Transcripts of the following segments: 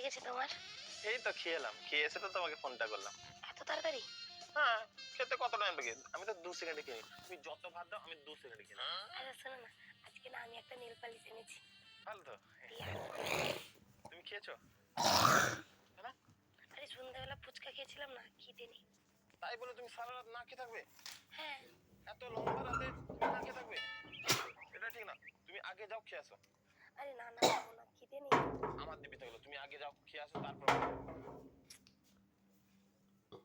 লেগেছে তোমার? এই তো খেলাম, খেয়ে এসে তো তোমাকে ফোনটা করলাম। এত তাড়াতাড়ি? হ্যাঁ, খেতে কত টাইম লাগে? আমি তো 2 সেকেন্ডে খেয়ে নিই। তুমি যত ভাত দাও আমি 2 সেকেন্ডে খেয়ে নিই। আচ্ছা শোনো না, আজকে না আমি একটা নেল পালিশ এনেছি। ভালো তো। তুমি খেয়েছো? না? আরে সন্ধ্যাবেলা ফুচকা খেয়েছিলাম না, খিদে নেই। তাই বলে তুমি সারা রাত না খেয়ে থাকবে? হ্যাঁ। এত লম্বা রাতে তুমি না খেয়ে থাকবে? এটা ঠিক না। তুমি আগে যাও খেয়ে আসো। আরে না না, যাবো না, খিদে নেই। আমার দিবি তাহলে তুমি আগে যাও খেয়ে আসো তারপর।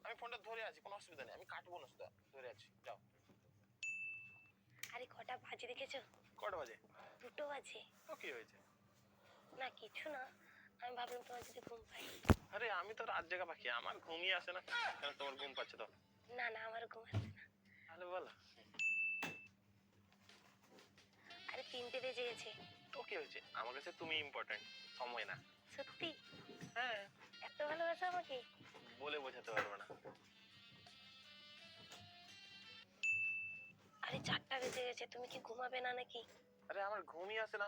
আমি ফোনটা ধরে আছি, কোনো অসুবিধা নেই, আমি কাটবো না, শুধু ধরে আছি, যাও। আরে কটা বাজে দেখেছো? কটা বাজে? 2টো বাজে। তো কি হয়েছে? না কিছু না, আমি ভাবলাম তোমার যদি ঘুম পাই। আরে আমি তো রাত জাগা পাখি, আমার ঘুমিয়ে আসে না। কেন তোমার ঘুম পাচ্ছে তো? না না, আমার ঘুম আসছে না। তাহলে বলো। আরে 3টে বেজে গেছে। তো কি হয়েছে? আমার কাছে তুমি ইম্পর্টেন্ট, সময় না। সত্যি? হ্যাঁ। এত ভালোবাসো আমাকে? বলে বোঝাতে পারবো না। আরে 4টা বেজে গেছে, তুমি কি ঘুমাবে না নাকি? আরে আমার ঘুমই আসে না।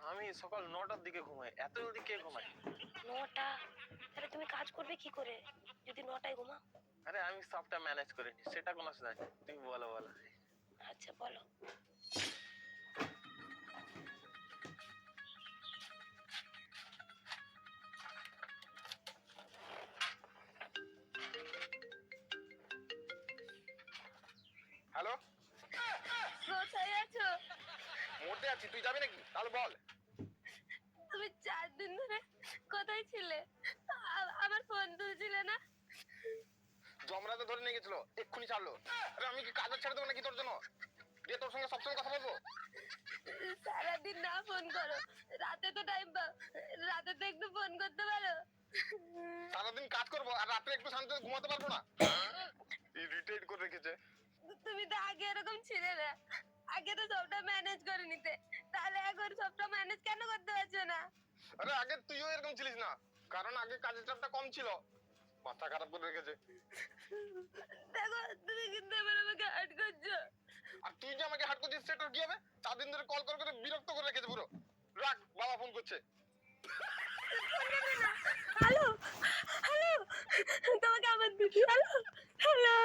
আমি সকাল 9টার দিকে ঘুমাই, এত জলদি কে ঘুমায়? 9টা? তাহলে তুমি কাজ করবে কি করে যদি 9টায় ঘুমাও? আরে আমি সবটা ম্যানেজ করে নি, সেটা কোনো অসুবিধা নেই। তুমি বলো বলো। আচ্ছা বলো। হ্যালো, কোথায় আছো? মরতে আছি, তুই যাবি নাকি? তাহলে বল। তুমি 4 দিন ধরে কোথায় ছিলে? আমার ফোন তুলছিলে না? জমরাতে ধরে নিয়ে গেছিল, এক্ষুনি ছাড়লো। আরে আমি কি কাজে ছেড়ে দেবো নাকি তোর জন্য? দিয়ে তোর সঙ্গে সবসময় কথা বলবো? সারাদিন না ফোন করো, রাতে তো টাইম পাও, রাতে তো একটু ফোন করতে পারো। সারাদিন কাজ করবো আর রাত্রে একটু শান্তিতে ঘুমাতে পারবো না? ইরিটেট করে রেখেছে। তুমি তো আগে এরকম ছিলে না, আগে তো সবটা ম্যানেজ করে নিতে, তাহলে এখন সবটা ম্যানেজ কেন করতে পারছো না? আরে আগে তুইও এরকম ছিলিস না, কারণ আগে কাজের চাপটা কম ছিল। মাথা খারাপ করে রেখেছে। দেখো তুমি কিন্তু এবার আমাকে হার্ট করছো। আর তুই যে আমাকে হাট করছিস সেটা কি হবে? 4 দিন ধরে কল কল করে বিরক্ত করে রেখেছে পুরো। রাখ, বাবা ফোন করছে। হ্যালো হ্যালো, তোমাকে আমার দিদি। Hello hello.